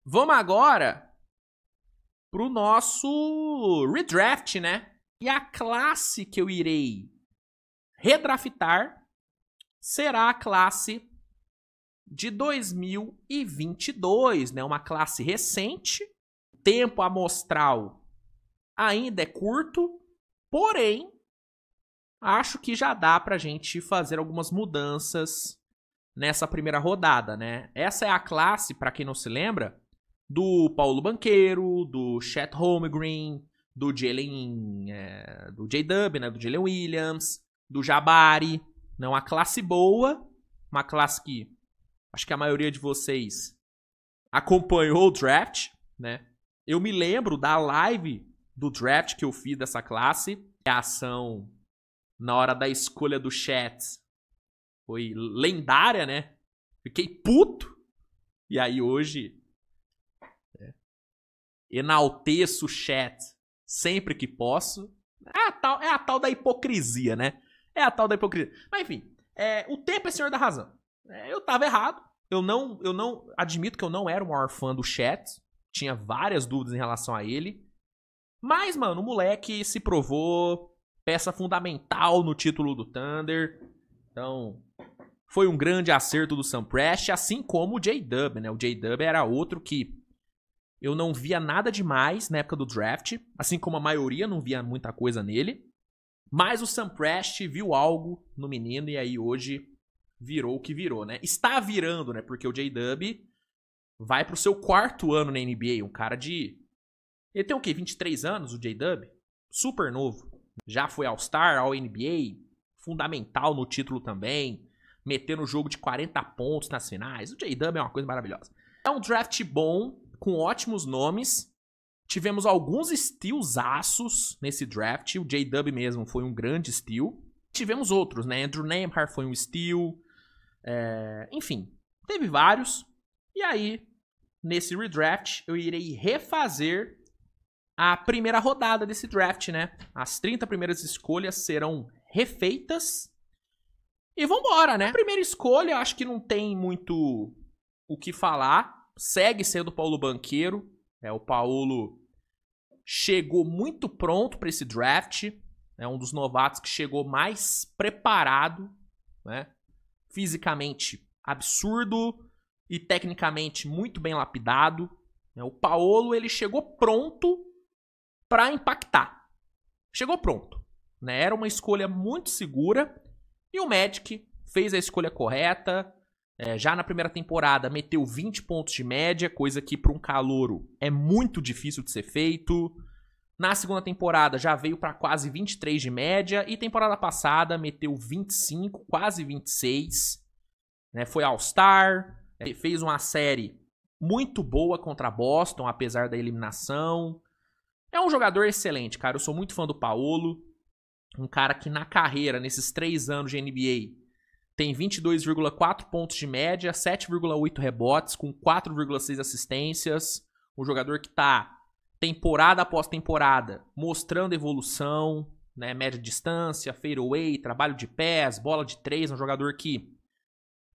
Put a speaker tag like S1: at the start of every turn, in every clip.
S1: Vamos agora pro nosso redraft, né? E a classe que eu irei redraftar será a classe de 2022, né? Uma classe recente. O tempo amostral ainda é curto, porém, acho que já dá pra gente fazer algumas mudanças nessa primeira rodada, né? Essa é a classe, pra quem não se lembra, do Paulo Banchero, do Chet Holmgren, do Jalen, do J-Dub, né? Do Jalen Williams, do Jabari. Né? Uma classe boa, uma classe que acho que a maioria de vocês acompanhou o draft, né? Eu me lembro da live do draft que eu fiz dessa classe. A ação na hora da escolha do Chet foi lendária, né? Fiquei puto. E aí hoje enalteço o Chet sempre que posso. É a tal da hipocrisia, né? É a tal da hipocrisia. Mas enfim, o tempo é senhor da razão. Eu tava errado. Eu não admito que eu não era o maior fã do Chet. Tinha várias dúvidas em relação a ele. Mas, mano, o moleque se provou peça fundamental no título do Thunder. Então, foi um grande acerto do Sam Prest, assim como o J-Dub, né? O J-Dub era outro que eu não via nada demais na época do draft, assim como a maioria não via muita coisa nele. Mas o Sam Prest viu algo no menino e aí hoje virou o que virou, né? Está virando, né? Porque o J-Dub vai pro seu 4º ano na NBA, um cara de... Ele tem o quê? 23 anos, o J-Dub? Super novo. Já foi All-Star, All-NBA, fundamental no título também, metendo o jogo de 40 pontos nas finais. O J-Dub é uma coisa maravilhosa. É um draft bom, com ótimos nomes. Tivemos alguns stealsaços nesse draft. O J-Dub mesmo foi um grande steal. Tivemos outros, né? Andrew Nembhard foi um steal. Enfim, teve vários. E aí, nesse redraft, eu irei refazer a primeira rodada desse draft, né? As 30 primeiras escolhas serão refeitas. E vambora, né? A primeira escolha, acho que não tem muito o que falar. Segue sendo o Paulo Banchero. O Paulo chegou muito pronto para esse draft. É um dos novatos que chegou mais preparado, né? Fisicamente absurdo e tecnicamente muito bem lapidado. O Paulo, ele chegou pronto para impactar. Chegou pronto. Né? Era uma escolha muito segura. E o Magic fez a escolha correta. Já na primeira temporada meteu 20 pontos de média, coisa que para um calouro é muito difícil de ser feito. Na segunda temporada já veio para quase 23 de média. E temporada passada meteu 25, quase 26. Né? Foi All-Star. Fez uma série muito boa contra Boston, apesar da eliminação. É um jogador excelente, cara. Eu sou muito fã do Paolo. Um cara que na carreira, nesses 3 anos de NBA, tem 22,4 pontos de média, 7,8 rebotes, com 4,6 assistências. Um jogador que tá temporada após temporada mostrando evolução, né? Média distância, fadeaway, trabalho de pés, bola de 3. Um jogador que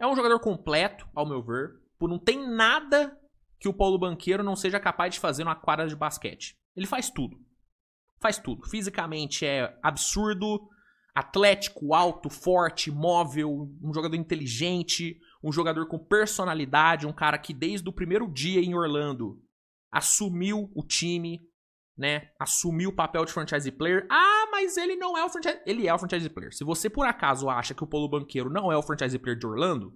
S1: é um jogador completo, ao meu ver. Não tem nada que o Paulo Banchero não seja capaz de fazer numa quadra de basquete. Ele faz tudo. Faz tudo. Fisicamente é absurdo. Atlético, alto, forte, móvel. Um jogador inteligente. Um jogador com personalidade. Um cara que desde o primeiro dia em Orlando assumiu o time. Né? Assumiu o papel de franchise player. Ah, mas ele não é o franchise... Ele é o franchise player. Se você por acaso acha que o Paulo Banchero não é o franchise player de Orlando,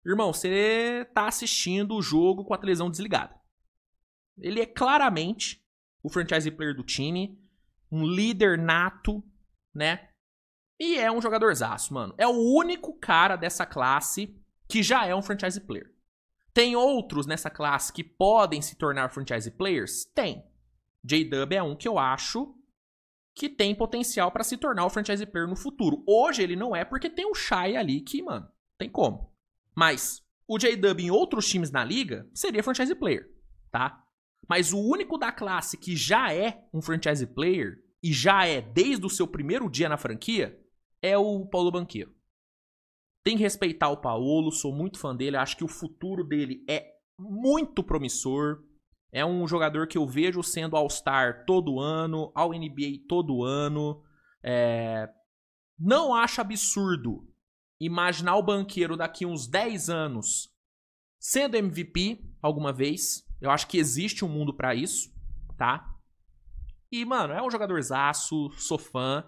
S1: irmão, você tá assistindo o jogo com a televisão desligada. Ele é claramente o franchise player do time, um líder nato, né? E é um jogadorzaço, mano. É o único cara dessa classe que já é um franchise player. Tem outros nessa classe que podem se tornar franchise players? Tem. J-Dub é um que eu acho que tem potencial pra se tornar o franchise player no futuro. Hoje ele não é porque tem o Shai ali que, mano, tem como. Mas o J-Dub em outros times na liga seria franchise player, tá? Mas o único da classe que já é um franchise player e já é desde o seu primeiro dia na franquia é o Paulo Banchero. Tem que respeitar o Paolo, sou muito fã dele, acho que o futuro dele é muito promissor. É um jogador que eu vejo sendo All-Star todo ano, All-NBA todo ano. Não acho absurdo imaginar o Banqueiro daqui uns 10 anos sendo MVP alguma vez. Eu acho que existe um mundo pra isso, tá? E, mano, é um jogadorzaço, sou fã.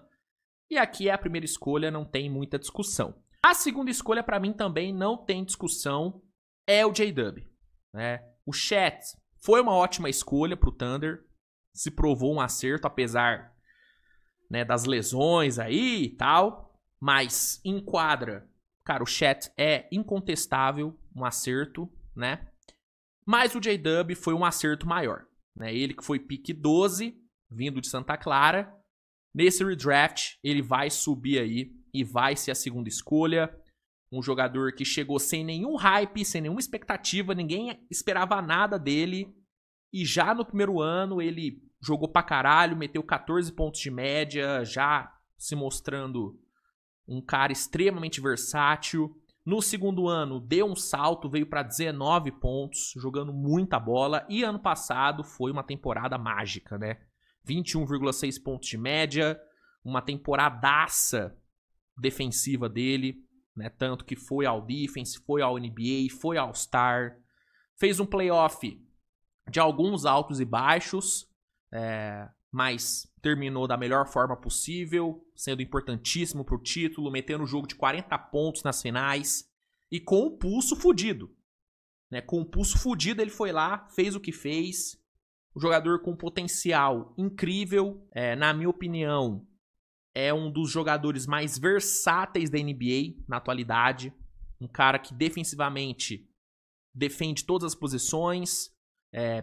S1: E aqui é a primeira escolha, não tem muita discussão. A segunda escolha, pra mim, também não tem discussão, é o J-Dub. Né? O Chet foi uma ótima escolha pro Thunder. Se provou um acerto, apesar, né, das lesões aí e tal. Mas em quadra, cara, o Chet é incontestável um acerto, né? Mas o J-Dub foi um acerto maior. Né? Ele que foi pick 12, vindo de Santa Clara. Nesse redraft, ele vai subir aí e vai ser a segunda escolha. Um jogador que chegou sem nenhum hype, sem nenhuma expectativa, ninguém esperava nada dele. E já no primeiro ano ele jogou pra caralho, meteu 14 pontos de média, já se mostrando um cara extremamente versátil. No segundo ano deu um salto, veio pra 19 pontos, jogando muita bola. E ano passado foi uma temporada mágica, né? 21,6 pontos de média, uma temporadaça defensiva dele, né? Tanto que foi ao Defense, foi ao NBA, foi ao All-Star, fez um playoff de alguns altos e baixos, mas terminou da melhor forma possível, sendo importantíssimo pro título, metendo um jogo de 40 pontos nas finais e com o pulso fudido. Né? Com o pulso fudido ele foi lá, fez o que fez. Um jogador com potencial incrível, na minha opinião, é um dos jogadores mais versáteis da NBA na atualidade. Um cara que defensivamente defende todas as posições.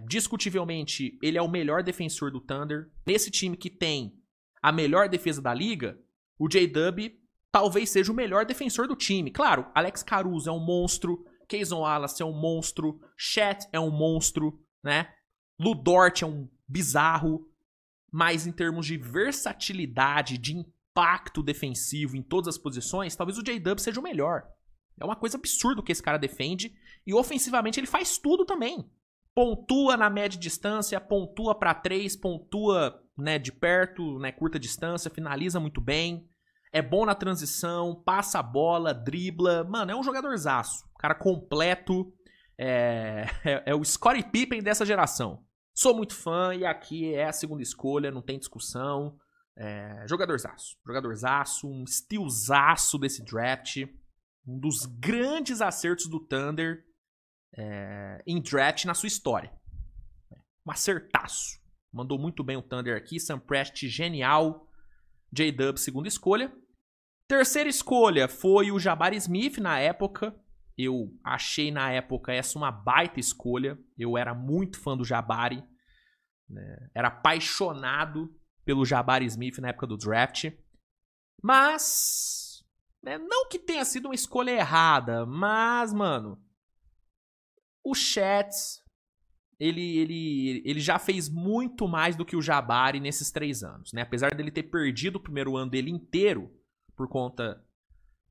S1: Discutivelmente, ele é o melhor defensor do Thunder. Nesse time que tem a melhor defesa da liga, o J-Dub talvez seja o melhor defensor do time. Claro, Alex Caruso é um monstro, Cason Wallace é um monstro, Chet é um monstro, né? Lu Dort é um bizarro, mas em termos de versatilidade, de impacto defensivo em todas as posições, talvez o J-Dub seja o melhor. É uma coisa absurda o que esse cara defende, e ofensivamente ele faz tudo também. Pontua na média distância, pontua pra 3, pontua, né, de perto, né, curta distância, finaliza muito bem, é bom na transição, passa a bola, dribla, mano, é um jogadorzaço, cara completo. É o Scottie Pippen dessa geração. Sou muito fã e aqui é a segunda escolha, não tem discussão. Jogadorzaço, um stealzaço desse draft. Um dos grandes acertos do Thunder em draft na sua história. Um acertaço. Mandou muito bem o Thunder aqui. Sam Presti, genial. J-Dub, segunda escolha. Terceira escolha foi o Jabari Smith na época. Eu achei na época essa uma baita escolha. Eu era muito fã do Jabari. Né? Era apaixonado pelo Jabari Smith na época do draft. Mas, né, não que tenha sido uma escolha errada, mas, mano, o Chet, ele já fez muito mais do que o Jabari nesses 3 anos. Né? Apesar dele ter perdido o primeiro ano dele inteiro por conta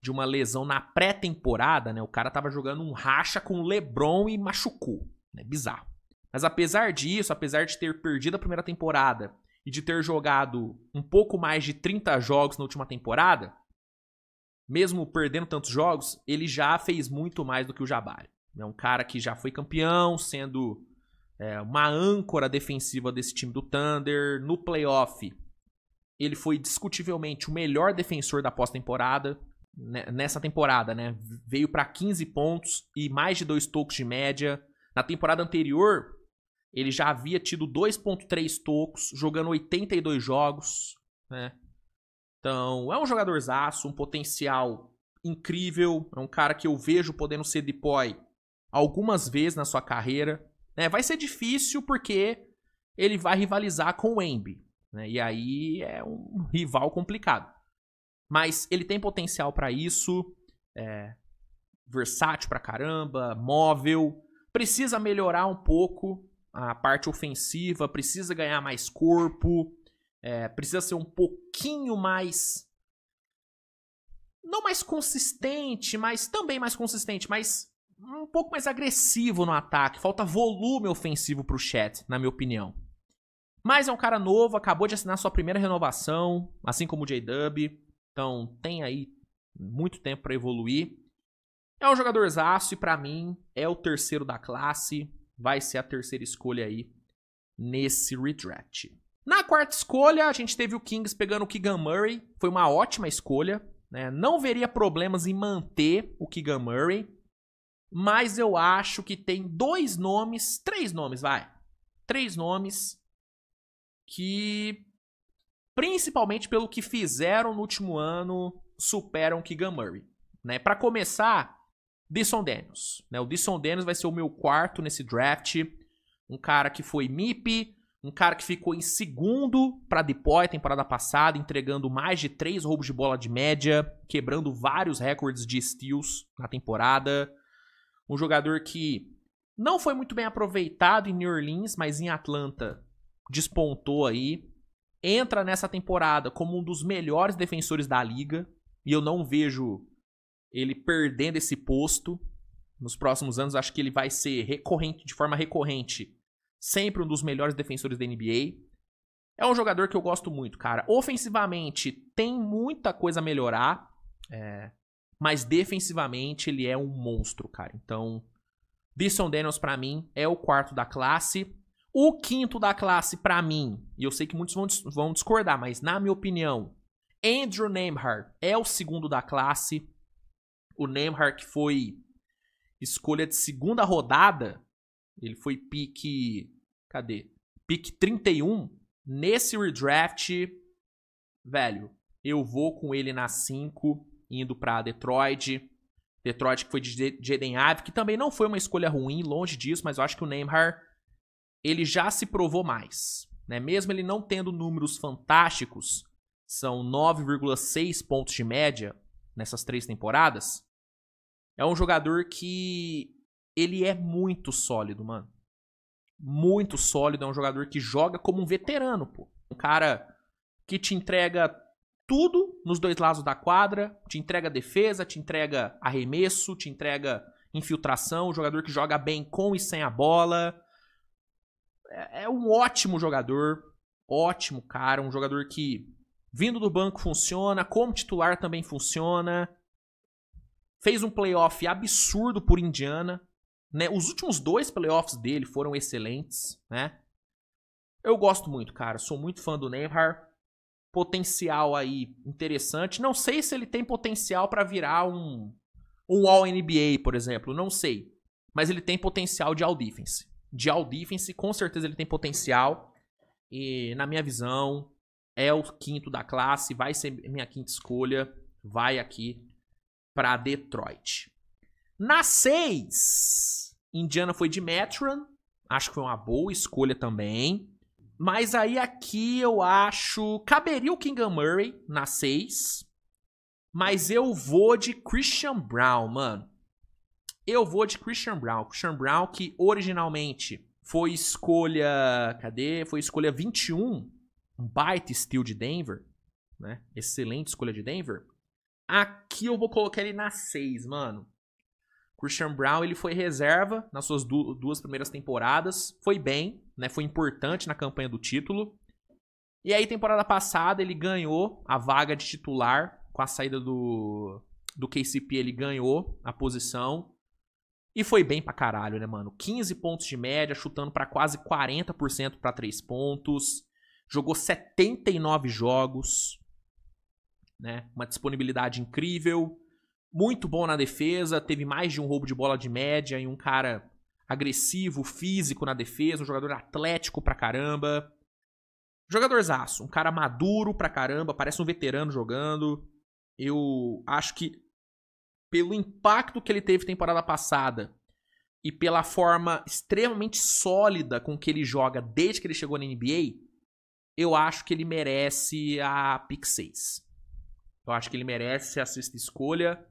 S1: de uma lesão na pré-temporada, né? O cara tava jogando um racha com o LeBron e machucou, né? Bizarro. Mas apesar disso, apesar de ter perdido a primeira temporada e de ter jogado um pouco mais de 30 jogos na última temporada, mesmo perdendo tantos jogos, ele já fez muito mais do que o Jabari. É um cara que já foi campeão, sendo uma âncora defensiva desse time do Thunder. No playoff, ele foi discutivelmente o melhor defensor da pós-temporada. Nessa temporada, né? Veio para 15 pontos e mais de 2 tocos de média. Na temporada anterior, ele já havia tido 2,3 tocos, jogando 82 jogos, né? Então, é um jogadorzaço, um potencial incrível. É um cara que eu vejo podendo ser deploy algumas vezes na sua carreira. Vai ser difícil porque ele vai rivalizar com o Embiid, né? E aí é um rival complicado. Mas ele tem potencial pra isso, versátil pra caramba, móvel, precisa melhorar um pouco a parte ofensiva, precisa ganhar mais corpo, precisa ser um pouquinho mais, não mais consistente, mas também mais consistente, mas um pouco mais agressivo no ataque. Falta volume ofensivo pro Chet, na minha opinião. Mas é um cara novo, acabou de assinar sua primeira renovação, assim como o J-Dub. Então tem aí muito tempo pra evoluir. É um jogadorzaço e pra mim é o terceiro da classe. Vai ser a terceira escolha aí nesse redraft. Na quarta escolha, a gente teve o Kings pegando o Keegan Murray. Foi uma ótima escolha, né? Não veria problemas em manter o Keegan Murray. Mas eu acho que tem três nomes que, principalmente pelo que fizeram no último ano, superam o Keegan Murray, né? Para começar, Dyson Daniels, né? O Dyson Daniels vai ser o meu quarto nesse draft. Um cara que foi MIP, um cara que ficou em segundo para DPOY temporada passada, entregando mais de 3 roubos de bola de média, quebrando vários recordes de steals na temporada. Um jogador que não foi muito bem aproveitado em New Orleans, mas em Atlanta despontou aí. Entra nessa temporada como um dos melhores defensores da liga. E eu não vejo ele perdendo esse posto nos próximos anos. Acho que ele vai ser de forma recorrente, sempre um dos melhores defensores da NBA. É um jogador que eu gosto muito, cara. Ofensivamente tem muita coisa a melhorar. Mas defensivamente ele é um monstro, cara. Então, Dyson Daniels pra mim é o quarto da classe. O quinto da classe pra mim, e eu sei que muitos vão discordar, mas na minha opinião, Andrew Nembhard é o segundo da classe. O Nembhard que foi escolha de segunda rodada, ele foi pick 31. Nesse redraft, velho, eu vou com ele na 5. Indo pra Detroit. Detroit que foi de Jaden Ivey, que também não foi uma escolha ruim, longe disso, mas eu acho que o Nembhard, ele já se provou mais, né? Mesmo ele não tendo números fantásticos, são 9,6 pontos de média nessas 3 temporadas, é um jogador que ele é muito sólido, mano. Muito sólido, é um jogador que joga como um veterano, pô. Um cara que te entrega tudo nos dois lados da quadra, te entrega defesa, te entrega arremesso, te entrega infiltração, um jogador que joga bem com e sem a bola. É um ótimo jogador, ótimo cara, um jogador que vindo do banco funciona, como titular também funciona. Fez um playoff absurdo por Indiana, né? Os últimos 2 playoffs dele foram excelentes, né? Eu gosto muito, cara, sou muito fã do Nembhard. Potencial aí interessante. Não sei se ele tem potencial para virar um All-NBA, por exemplo. Não sei. Mas ele tem potencial de All-Defense. De All-Defense, com certeza ele tem potencial. E, na minha visão, é o quinto da classe. Vai ser minha quinta escolha. Vai aqui para Detroit. Na 6, Indiana foi de Metron. Acho que foi uma boa escolha também. Mas aí aqui eu acho... Caberia o Keegan Murray na 6. Mas eu vou de Christian Braun, mano. Eu vou de Christian Braun. Christian Braun que originalmente foi escolha... Foi escolha 21. Um baita steal de Denver, né? Excelente escolha de Denver. Aqui eu vou colocar ele na 6, mano. Christian Braun, ele foi reserva nas suas 2 primeiras temporadas. Foi bem, né? Foi importante na campanha do título. E aí, temporada passada, ele ganhou a vaga de titular. Com a saída do KCP, ele ganhou a posição. E foi bem pra caralho, né, mano? 15 pontos de média, chutando pra quase 40% pra 3 pontos. Jogou 79 jogos, né? Uma disponibilidade incrível. Muito bom na defesa, teve mais de um roubo de bola de média e um cara agressivo, físico na defesa, um jogador atlético pra caramba. Jogadorzaço, um cara maduro pra caramba, parece um veterano jogando. Eu acho que pelo impacto que ele teve temporada passada e pela forma extremamente sólida com que ele joga desde que ele chegou na NBA, eu acho que ele merece a pick 6. Eu acho que ele merece a 6ª escolha.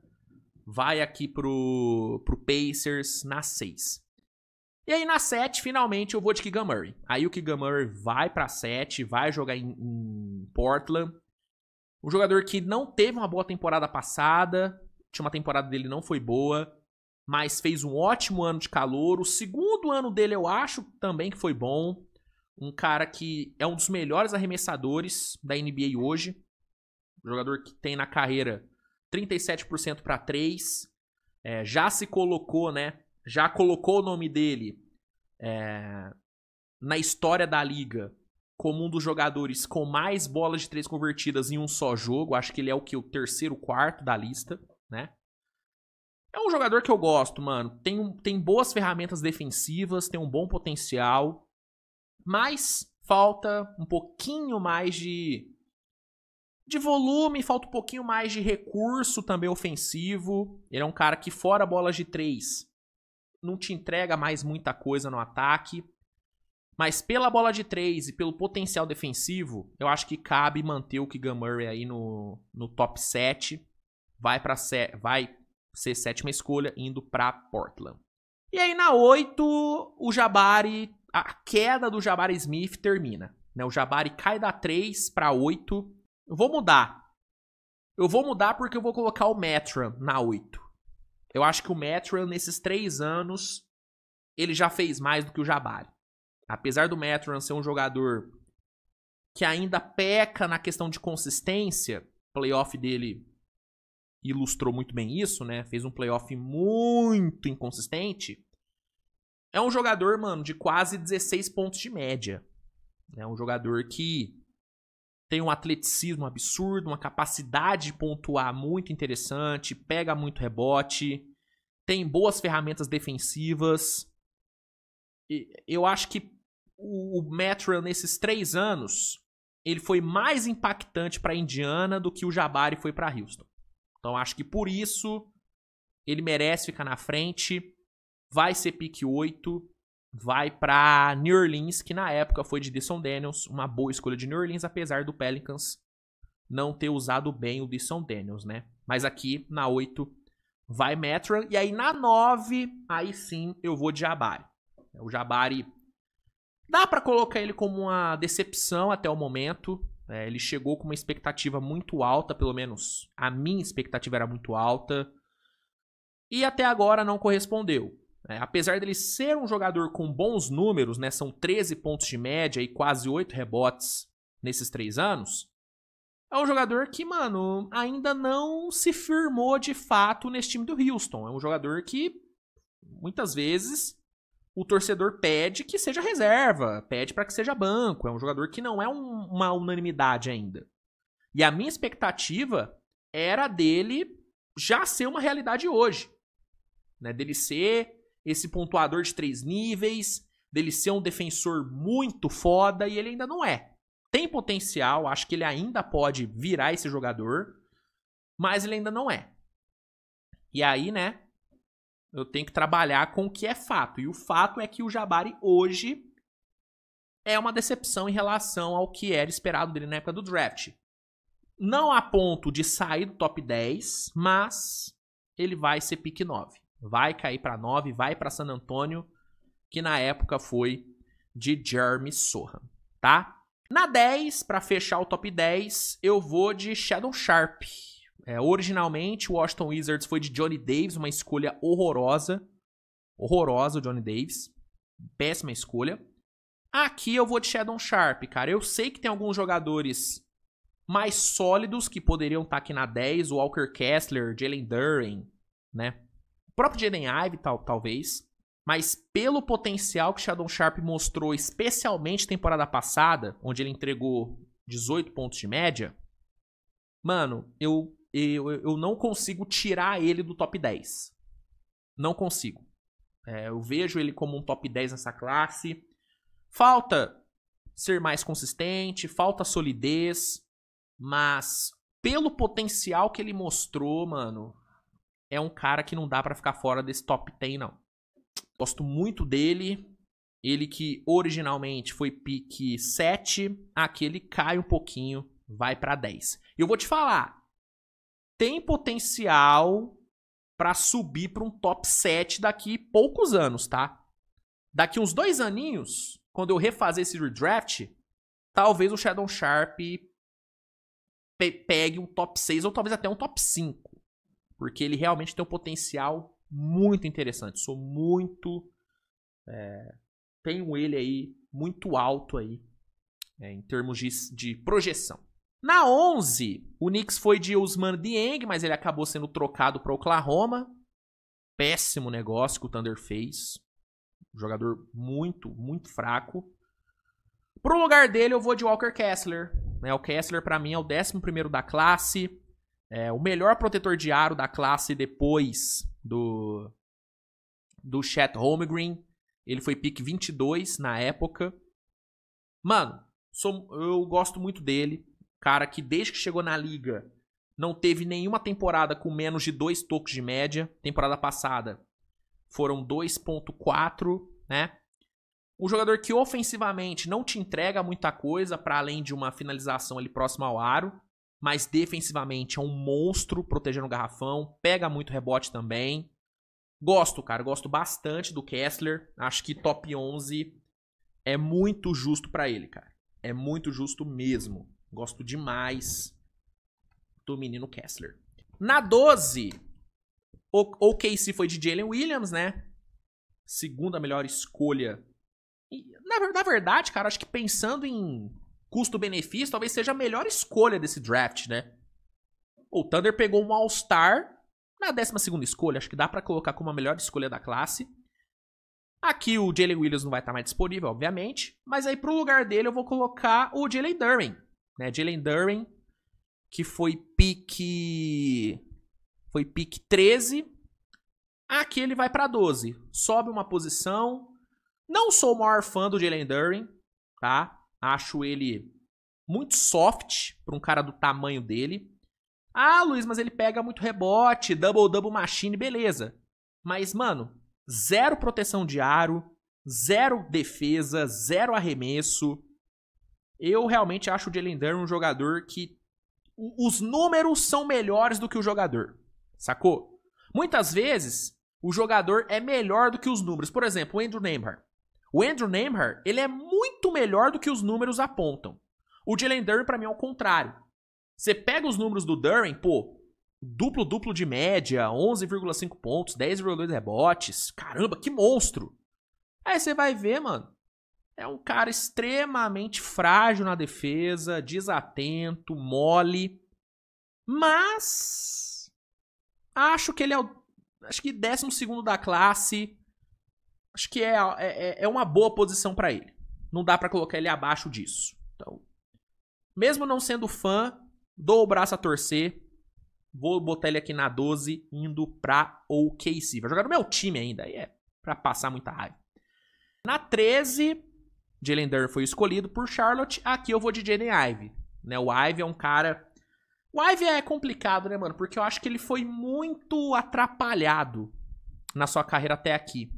S1: Vai aqui pro Pacers na 6. E aí na 7, finalmente, eu vou de Keegan Murray. Aí o Keegan Murray vai pra 7, vai jogar em Portland. Um jogador que não teve uma boa temporada passada. A última temporada dele não foi boa. mas fez um ótimo ano de calor. O segundo ano dele eu acho também que foi bom. Um cara que é um dos melhores arremessadores da NBA hoje. Um jogador que tem na carreira 37% para 3. Já se colocou, né? Já colocou o nome dele na história da liga como um dos jogadores com mais bolas de 3 convertidas em um só jogo. Acho que ele é o terceiro, quarto da lista, né? É um jogador que eu gosto, mano. Tem boas ferramentas defensivas, tem um bom potencial, mas falta um pouquinho mais de volume, falta um pouquinho mais de recurso também ofensivo. Ele é um cara que, fora bolas de 3, não te entrega mais muita coisa no ataque. Mas pela bola de 3 e pelo potencial defensivo, eu acho que cabe manter o Keegan Murray aí no top 7. Vai ser 7ª escolha, indo pra Portland. E aí na 8, a queda do Jabari Smith termina. O Jabari cai da 3 pra 8. Eu vou mudar porque eu vou colocar o Mathurin na 8. Eu acho que o Mathurin, nesses 3 anos, ele já fez mais do que o Jabari. Apesar do Mathurin ser um jogador que ainda peca na questão de consistência, o playoff dele ilustrou muito bem isso, né? Fez um playoff muito inconsistente. É um jogador, mano, de quase 16 pontos de média. É um jogador que tem um atleticismo absurdo, uma capacidade de pontuar muito interessante, pega muito rebote, tem boas ferramentas defensivas. E eu acho que o Mathurin, nesses 3 anos, ele foi mais impactante para Indiana do que o Jabari foi para Houston. Então acho que por isso ele merece ficar na frente. Vai ser pick 8. Vai para New Orleans, que na época foi de Dyson Daniels. Uma boa escolha de New Orleans, apesar do Pelicans não ter usado bem o Dyson Daniels, né? Mas aqui na 8 vai Mathurin. E aí na 9, aí sim eu vou de Jabari. O Jabari, dá pra colocar ele como uma decepção até o momento. Ele chegou com uma expectativa muito alta, pelo menos a minha expectativa era muito alta. E até agora não correspondeu. Apesar dele ser um jogador com bons números, né, são 13 pontos de média e quase 8 rebotes nesses 3 anos, é um jogador que, mano, ainda não se firmou de fato nesse time do Houston. É um jogador que, muitas vezes, o torcedor pede que seja reserva, pede para que seja banco. É um jogador que não é uma unanimidade ainda. E a minha expectativa era dele já ser uma realidade hoje. Né? Dele ser esse pontuador de 3 níveis, dele ser um defensor muito foda, e ele ainda não é. Tem potencial, acho que ele ainda pode virar esse jogador, mas ele ainda não é. E aí, né, eu tenho que trabalhar com o que é fato. E o fato é que o Jabari hoje é uma decepção em relação ao que era esperado dele na época do draft. Não a ponto de sair do top 10, mas ele vai ser pick 9. Vai cair para 9, vai para San Antonio, que na época foi de Jeremy Sohan, tá? Na 10, para fechar o top 10, eu vou de Shaedon Sharpe. Originalmente, o Washington Wizards foi de Johnny Davis, uma escolha horrorosa. Horrorosa o Johnny Davis. Péssima escolha. Aqui eu vou de Shaedon Sharpe, cara. Eu sei que tem alguns jogadores mais sólidos que poderiam estar aqui na 10. O Walker Kessler, Jalen Duren, né? O próprio Jaden Ivey, talvez. Mas pelo potencial que Shaedon Sharpe mostrou, especialmente temporada passada, onde ele entregou 18 pontos de média, mano, eu não consigo tirar ele do top 10. Não consigo. Eu vejo ele como um top 10 nessa classe. Falta ser mais consistente, falta solidez, mas pelo potencial que ele mostrou, mano, é um cara que não dá pra ficar fora desse top 10, não. Gosto muito dele. Ele que originalmente foi pick 7, aqui ele cai um pouquinho, vai pra 10. Eu vou te falar, tem potencial pra subir pra um top 7 daqui poucos anos, tá? Daqui uns 2 aninhos, quando eu refazer esse redraft, talvez o Shaedon Sharpe pegue um top 6 ou talvez até um top 5. Porque ele realmente tem um potencial muito interessante. Sou muito... tenho ele aí muito alto aí, em termos de projeção. Na 11, o Knicks foi de Ousmane Dieng, mas ele acabou sendo trocado para Oklahoma. Péssimo negócio que o Thunder fez. Um jogador muito, muito fraco. Pro lugar dele, eu vou de Walker Kessler. O Kessler, pra mim, é o 11º da classe. É o melhor protetor de aro da classe depois do Chet Holmgren. Ele foi pick 22 na época. Mano, eu gosto muito dele. Cara que desde que chegou na liga não teve nenhuma temporada com menos de 2 tocos de média. Temporada passada foram 2.4, né? Um jogador que ofensivamente não te entrega muita coisa para além de uma finalização ali próxima ao aro, mas defensivamente é um monstro protegendo o garrafão, pega muito rebote também. Gosto, cara, gosto bastante do Kessler. Acho que top 11 é muito justo para ele, cara. É muito justo mesmo. Gosto demais do menino Kessler. Na 12, o KC foi de Jalen Williams, né? Segunda melhor escolha. E, na verdade, cara, acho que pensando em custo-benefício, talvez seja a melhor escolha desse draft, né? O Thunder pegou um All-Star na 12ª escolha. Acho que dá pra colocar como a melhor escolha da classe. Aqui o Jalen Williams não vai estar mais disponível, obviamente. Mas aí pro lugar dele eu vou colocar o Jalen Duren. Né? Jalen Duren, que foi pick 13. Aqui ele vai pra 12. Sobe uma posição. Não sou o maior fã do Jalen Duren, tá? Acho ele muito soft para um cara do tamanho dele. Ah, Luiz, mas ele pega muito rebote, double machine, beleza. Mas, mano, zero proteção de aro, zero defesa, zero arremesso. Eu realmente acho o Jalen Duren um jogador que os números são melhores do que o jogador, sacou? Muitas vezes o jogador é melhor do que os números. Por exemplo, o Andrew Nembhard. O Andrew Nembhard, ele é muito melhor do que os números apontam. O Jalen Duren, pra mim, é o contrário. Você pega os números do Duren, pô, duplo de média, 11,5 pontos, 10,2 rebotes. Caramba, que monstro! Aí você vai ver, mano, é um cara extremamente frágil na defesa, desatento, mole. Mas acho que ele é o 12º da classe. Acho que é uma boa posição pra ele. Não dá pra colocar ele abaixo disso. Então, mesmo não sendo fã, dou o braço a torcer. Vou botar ele aqui na 12, indo pra OKC. Vai jogar no meu time ainda. Aí é pra passar muita raiva. Na 13, Jalen Duren foi escolhido por Charlotte. Aqui eu vou de Jaden Ivey. Né? O Ivey é um cara... O Ivey é complicado, né, mano? Porque eu acho que ele foi muito atrapalhado na sua carreira até aqui.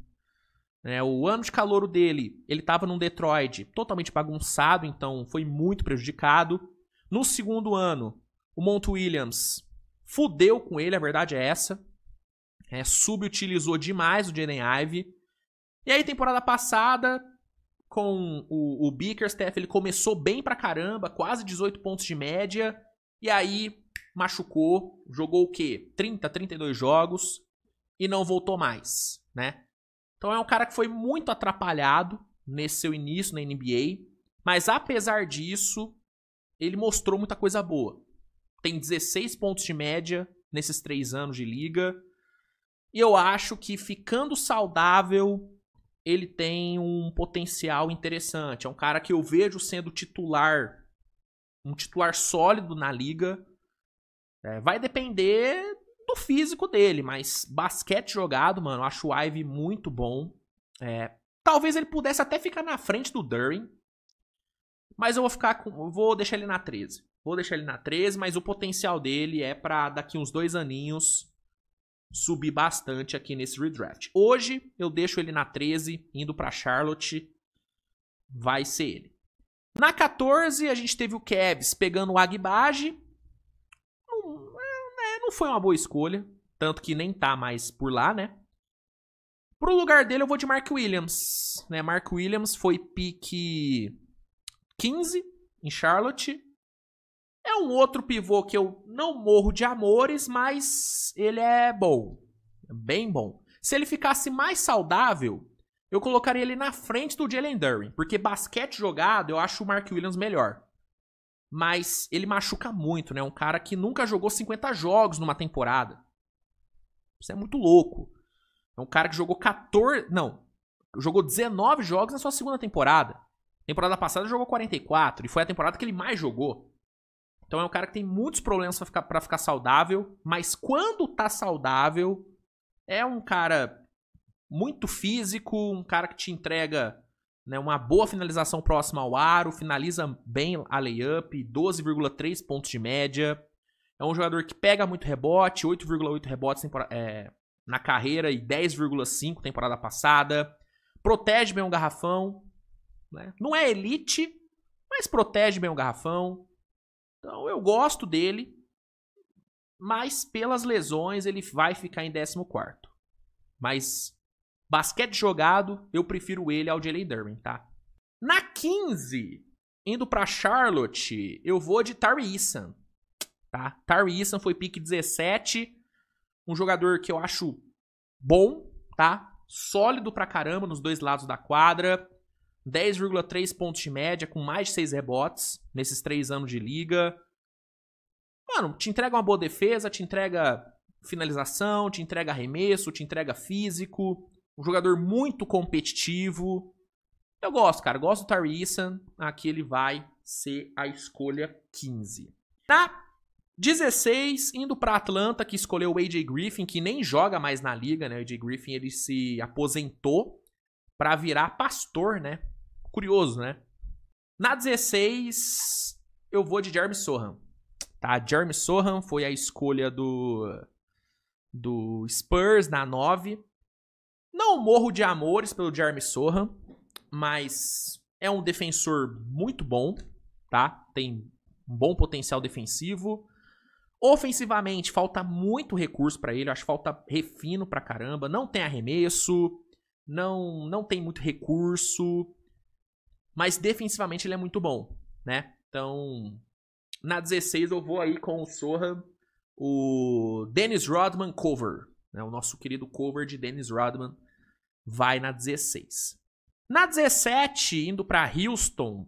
S1: O ano de calouro dele, ele estava num Detroit totalmente bagunçado, então foi muito prejudicado. No segundo ano, o Monty Williams fudeu com ele, a verdade é essa. Subutilizou demais o Jaden Ivey. E aí, temporada passada, com o Bickerstaff, ele começou bem pra caramba, quase 18 pontos de média. E aí, machucou, jogou o quê? 32 jogos e não voltou mais, né? Então é um cara que foi muito atrapalhado nesse seu início na NBA, mas apesar disso, ele mostrou muita coisa boa. Tem 16 pontos de média nesses 3 anos de liga, e eu acho que ficando saudável, ele tem um potencial interessante. É um cara que eu vejo sendo titular, um titular sólido na liga. Vai depender do físico dele, mas basquete jogado, mano, eu acho o Ivey muito bom. Talvez ele pudesse até ficar na frente do Duren, mas eu vou deixar ele na 13. Vou deixar ele na 13, mas o potencial dele é pra daqui uns 2 aninhos subir bastante aqui nesse redraft. Hoje eu deixo ele na 13, indo pra Charlotte, vai ser ele. Na 14 a gente teve o Cavs pegando o Agbaji. Não foi uma boa escolha, tanto que nem tá mais por lá, né? Pro lugar dele eu vou de Mark Williams, né? Mark Williams foi pick 15 em Charlotte. É um outro pivô que eu não morro de amores, mas ele é bom, bem bom. Se ele ficasse mais saudável, eu colocaria ele na frente do Jalen Duren, porque basquete jogado eu acho o Mark Williams melhor. Mas ele machuca muito, né? Um cara que nunca jogou 50 jogos numa temporada. Isso é muito louco. É um cara que jogou 19 jogos na sua segunda temporada. Temporada passada jogou 44 e foi a temporada que ele mais jogou. Então é um cara que tem muitos problemas pra ficar saudável, mas quando tá saudável, é um cara muito físico, um cara que te entrega, né, uma boa finalização próxima ao aro, finaliza bem a layup, 12,3 pontos de média. É um jogador que pega muito rebote, 8,8 rebotes na carreira e 10,5 temporada passada. Protege bem o garrafão, né? Não é elite, mas protege bem o garrafão. Então eu gosto dele, mas pelas lesões ele vai ficar em 14º. Mas basquete jogado, eu prefiro ele ao Jalen Duren, tá? Na 15, indo pra Charlotte, eu vou de Tari Eason, tá? Tari Eason foi pick 17, um jogador que eu acho bom, tá? Sólido pra caramba nos dois lados da quadra. 10,3 pontos de média, com mais de 6 rebotes nesses 3 anos de liga. Mano, te entrega uma boa defesa, te entrega finalização, te entrega arremesso, te entrega físico. Um jogador muito competitivo. Eu gosto, cara. Gosto do Tari Eason. Aqui ele vai ser a escolha 15. Na 16, indo pra Atlanta, que escolheu o AJ Griffin, que nem joga mais na liga, né? O AJ Griffin, ele se aposentou pra virar pastor, né? Curioso, né? Na 16, eu vou de Jeremy Sohan. Tá? Jeremy Sohan foi a escolha do Spurs na 9. Não morro de amores pelo Jeremy Sohan, mas é um defensor muito bom, tá? Tem um bom potencial defensivo. Ofensivamente, falta muito recurso pra ele. Acho que falta refino pra caramba. Não tem arremesso, não tem muito recurso. Mas defensivamente ele é muito bom, né? Então, na 16 eu vou aí com o Sohan, o Dennis Rodman cover, né? O nosso querido cover de Dennis Rodman vai na 16. Na 17, indo pra Houston,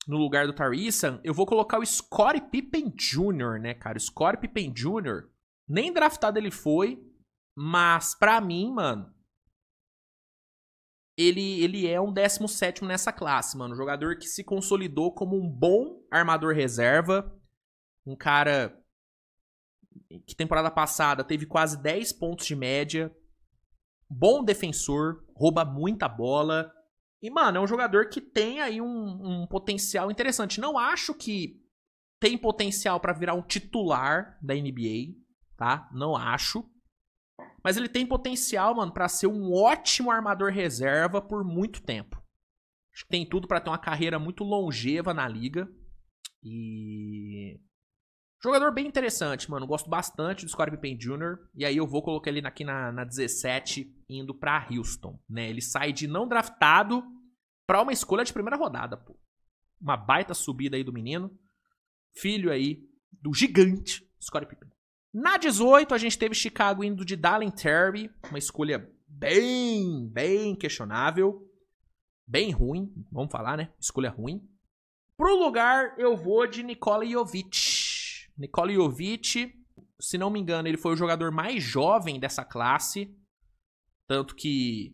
S1: no lugar do Tari Eason, eu vou colocar o Scottie Pippen Jr., né, cara? O Scottie Pippen Jr., nem draftado ele foi, mas pra mim, mano, ele é um 17º nessa classe, mano. Um jogador que se consolidou como um bom armador reserva. Um cara que temporada passada teve quase 10 pontos de média. Bom defensor, rouba muita bola. E, mano, é um jogador que tem aí um potencial interessante. Não acho que tem potencial pra virar um titular da NBA, tá? Não acho. Mas ele tem potencial, mano, pra ser um ótimo armador reserva por muito tempo. Acho que tem tudo pra ter uma carreira muito longeva na liga. E... jogador bem interessante, mano. Gosto bastante do Scottie Pippen Jr. E aí eu vou colocar ele aqui na 17, indo pra Houston, né? Ele sai de não draftado pra uma escolha de primeira rodada, pô. Uma baita subida aí do menino. Filho aí do gigante Scottie Pippen. Na 18, a gente teve Chicago indo de Dalen Terry, uma escolha bem questionável, bem ruim, vamos falar, né? Escolha ruim. Pro lugar, eu vou de Nikola Jovic. Nikola Jovic, se não me engano, ele foi o jogador mais jovem dessa classe, tanto que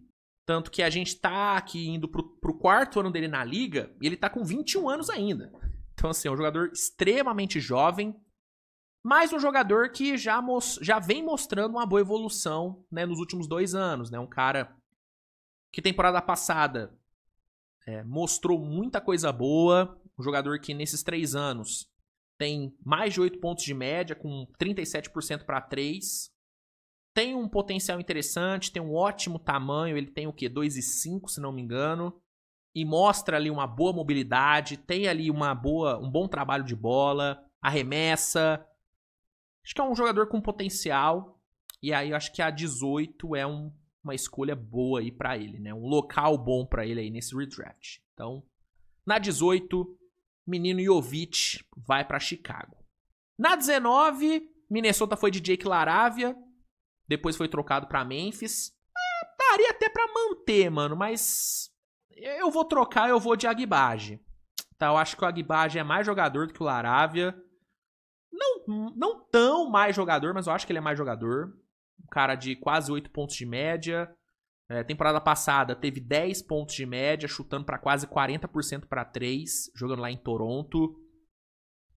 S1: a gente tá aqui indo pro 4º ano dele na liga, e ele tá com 21 anos ainda. Então, assim, é um jogador extremamente jovem, mas um jogador que já vem mostrando uma boa evolução, né, nos últimos 2 anos. Né? Um cara que temporada passada mostrou muita coisa boa. Um jogador que nesses 3 anos tem mais de 8 pontos de média, com 37% para 3. Tem um potencial interessante, tem um ótimo tamanho. Ele tem o quê? 2,5, se não me engano. E mostra ali uma boa mobilidade. Tem ali um bom trabalho de bola. Arremessa. Acho que é um jogador com potencial. E aí eu acho que a 18 é uma escolha boa aí pra ele, né? Um local bom pra ele aí nesse redraft. Então, na 18, menino Jovic vai pra Chicago. Na 19, Minnesota foi de Jake LaRavia. Depois foi trocado pra Memphis. daria até pra manter, mano, mas eu vou trocar, eu vou de Agbaji. Tá, eu acho que o Agbaji é mais jogador do que o Laravia. Não tão mais jogador, mas eu acho que ele é mais jogador. Um cara de quase 8 pontos de média. Temporada passada teve 10 pontos de média, chutando pra quase 40% pra 3, jogando lá em Toronto.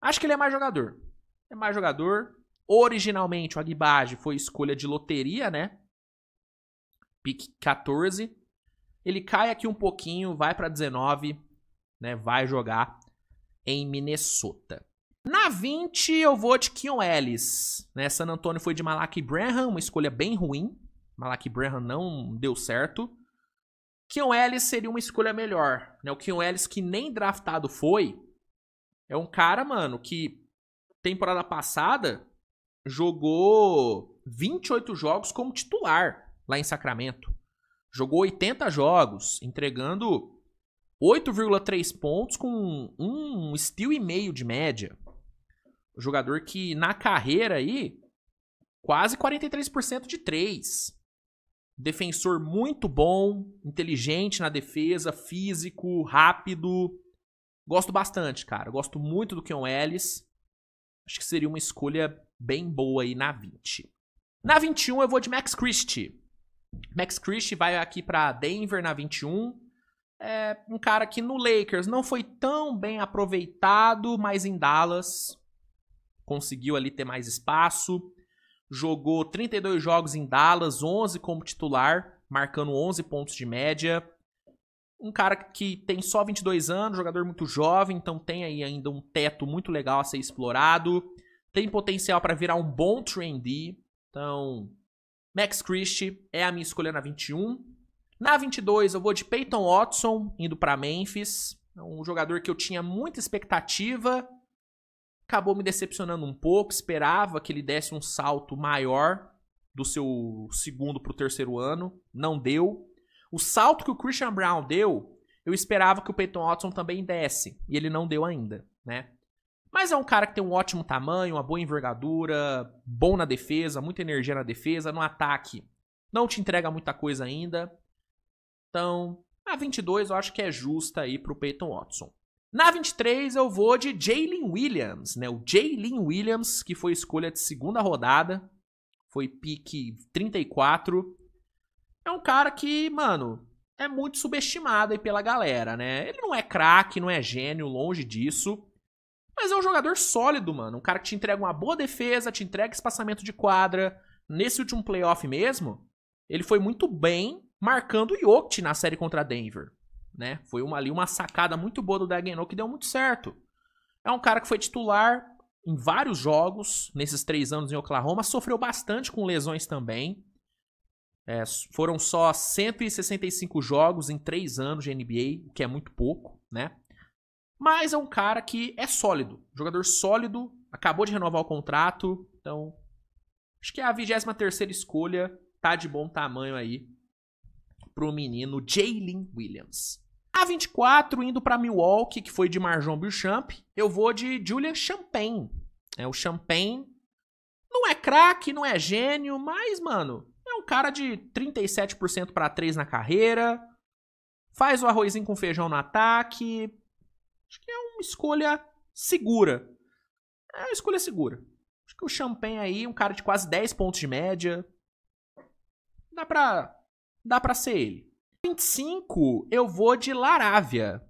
S1: Acho que ele é mais jogador. É mais jogador. Originalmente o Agbaji foi escolha de loteria, né? Pick 14. Ele cai aqui um pouquinho, vai pra 19, né? Vai jogar em Minnesota. Na 20 eu vou de Keon Ellis, né? San Antonio foi de Malaki Branham, uma escolha bem ruim. Malaki Branham não deu certo. Keon Ellis seria uma escolha melhor, né? O Keon Ellis que nem draftado foi, é um cara, mano, que temporada passada jogou 28 jogos como titular lá em Sacramento. Jogou 80 jogos, entregando 8,3 pontos com um steal e meio de média. Um jogador que na carreira aí quase 43% de 3. Defensor muito bom, inteligente na defesa, físico, rápido. Gosto bastante, cara. Gosto muito do Keon Ellis. Acho que seria uma escolha bem boa aí na 20. Na 21 eu vou de Max Christie. Max Christie vai aqui pra Denver na 21. É um cara que no Lakers não foi tão bem aproveitado, mas em Dallas conseguiu ali ter mais espaço. Jogou 32 jogos em Dallas, 11 como titular, marcando 11 pontos de média. Um cara que tem só 22 anos, jogador muito jovem, então tem aí ainda um teto muito legal a ser explorado. Tem potencial para virar um bom 3D. Então, Max Christie é a minha escolha na 21. Na 22 eu vou de Peyton Watson, indo para Memphis. É um jogador que eu tinha muita expectativa. Acabou me decepcionando um pouco, esperava que ele desse um salto maior do seu segundo para o terceiro ano, não deu. O salto que o Christian Braun deu, eu esperava que o Peyton Watson também desse, e ele não deu ainda, né? Mas é um cara que tem um ótimo tamanho, uma boa envergadura, bom na defesa, muita energia na defesa, no ataque não te entrega muita coisa ainda. Então, a 22 eu acho que é justa aí pro Peyton Watson. Na 23 eu vou de Jalen Williams, né? O Jalen Williams, que foi escolha de segunda rodada, foi pick 34. É um cara que, mano, é muito subestimado aí pela galera, né? Ele não é craque, não é gênio, longe disso. Mas é um jogador sólido, mano. Um cara que te entrega uma boa defesa, te entrega espaçamento de quadra. Nesse último playoff mesmo, ele foi muito bem marcando o Jokic na série contra a Denver. Né? Foi uma sacada muito boa do Daigneault que deu muito certo. É um cara que foi titular em vários jogos nesses 3 anos em Oklahoma, sofreu bastante com lesões também. Foram só 165 jogos em 3 anos de NBA, o que é muito pouco, né? Mas é um cara que é sólido, jogador sólido, acabou de renovar o contrato, então acho que a 23ª escolha tá de bom tamanho aí pro menino Jalen Williams. A 24, indo para Milwaukee, que foi de Marjon Beauchamp, eu vou de Julian Champagne. O Champagne não é craque, não é gênio, mas, mano, é um cara de 37% para 3 na carreira, faz o arrozinho com feijão no ataque. Acho que é uma escolha segura. É uma escolha segura. Acho que o Champagne aí, um cara de quase 10 pontos de média, dá pra ser ele. Na 25, eu vou de Laravia.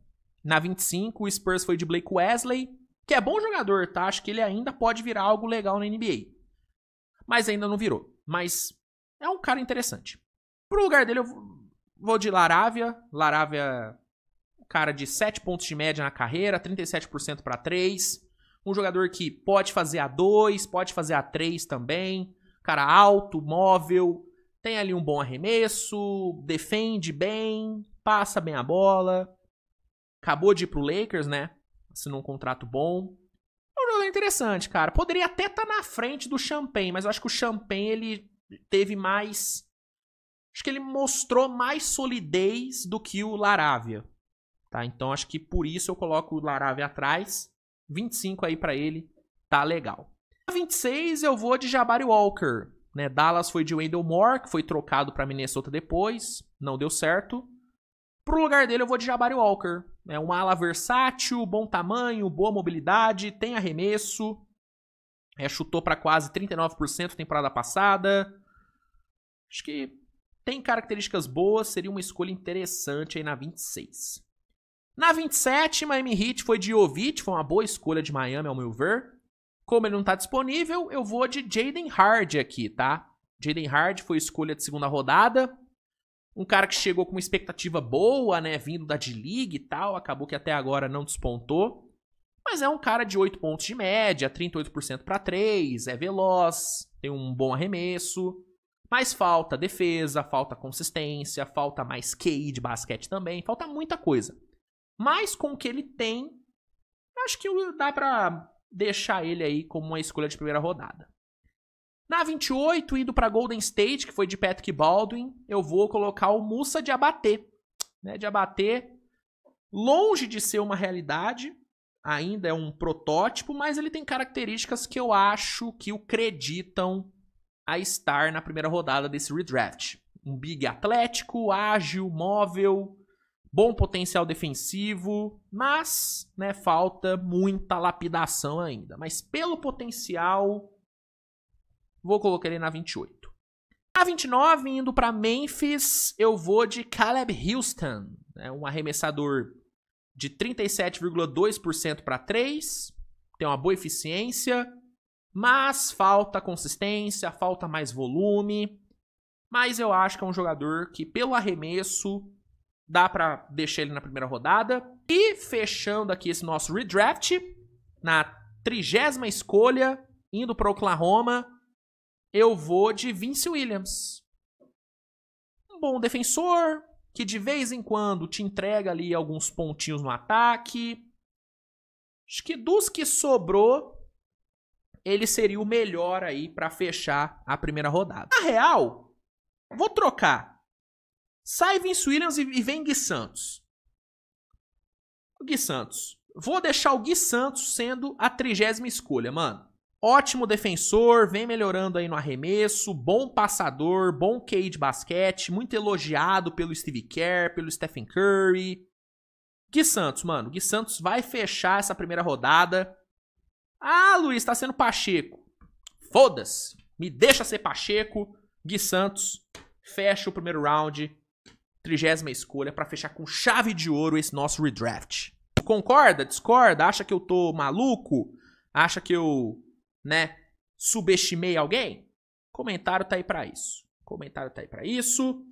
S1: Na 25, o Spurs foi de Blake Wesley, que é bom jogador, tá? Acho que ele ainda pode virar algo legal na NBA. Mas ainda não virou. Mas é um cara interessante. Pro lugar dele, eu vou de Laravia. Laravia, cara de 7 pontos de média na carreira, 37% para 3. Um jogador que pode fazer a 2, pode fazer a 3 também. Cara alto, móvel. Tem ali um bom arremesso, defende bem, passa bem a bola. Acabou de ir pro Lakers, né? Assinou um contrato bom. É um jogador interessante, cara. Poderia até estar na frente do Champagne, mas eu acho que o Champagne, ele teve mais... Acho que ele mostrou mais solidez do que o Laravia. Tá? Então acho que por isso eu coloco o Laravia atrás. 25 aí pra ele, tá legal. Na 26 eu vou de Jabari Walker. né? Dallas foi de Wendell Moore, que foi trocado para Minnesota depois, não deu certo. Pro lugar dele eu vou de Jabari Walker. É uma ala versátil, bom tamanho, boa mobilidade, tem arremesso. Chutou para quase 39% temporada passada. Acho que tem características boas, seria uma escolha interessante aí na 26. Na 27, Miami Heat foi de Jovic, foi uma boa escolha de Miami, ao meu ver. Como ele não tá disponível, eu vou de Jaden Hardy aqui, tá? Jaden Hardy foi escolha de segunda rodada. Um cara que chegou com uma expectativa boa, né? Vindo da D-League e tal. Acabou que até agora não despontou. Mas é um cara de 8 pontos de média, 38% para 3, é veloz, tem um bom arremesso. Mas falta defesa, falta consistência, falta mais QI de basquete também. Falta muita coisa. Mas com o que ele tem, acho que dá pra deixar ele aí como uma escolha de primeira rodada. Na 28, indo pra Golden State, que foi de Patrick Baldwin, eu vou colocar o Moussa Diabaté. Né, Diabaté, longe de ser uma realidade, ainda é um protótipo, mas ele tem características que eu acho que o creditam a estar na primeira rodada desse redraft. Um big atlético, ágil, móvel, bom potencial defensivo, mas, né, falta muita lapidação ainda. Mas pelo potencial, vou colocar ele na 28. Na 29, indo para Memphis, eu vou de Caleb Houston, né, um arremessador de 37,2% para 3, tem uma boa eficiência, mas falta consistência, falta mais volume. Mas eu acho que é um jogador que, pelo arremesso, dá pra deixar ele na primeira rodada. E fechando aqui esse nosso redraft, na 30ª escolha, indo para Oklahoma, eu vou de Vince Williams. Um bom defensor, que de vez em quando te entrega ali alguns pontinhos no ataque. Acho que dos que sobrou, ele seria o melhor aí pra fechar a primeira rodada. Na real, vou trocar. Sai Vince Williams e vem Gui Santos. O Gui Santos. Vou deixar o Gui Santos sendo a 30ª escolha, mano. Ótimo defensor, vem melhorando aí no arremesso, bom passador, bom QI de basquete, muito elogiado pelo Steve Kerr, pelo Stephen Curry. Gui Santos, mano. Gui Santos vai fechar essa primeira rodada. Ah, Luiz, tá sendo Pacheco. Foda-se. Me deixa ser Pacheco. Gui Santos fecha o primeiro round. 30ª escolha pra fechar com chave de ouro esse nosso redraft. Concorda? Discorda? Acha que eu tô maluco? Acha que eu, subestimei alguém? Comentário tá aí pra isso.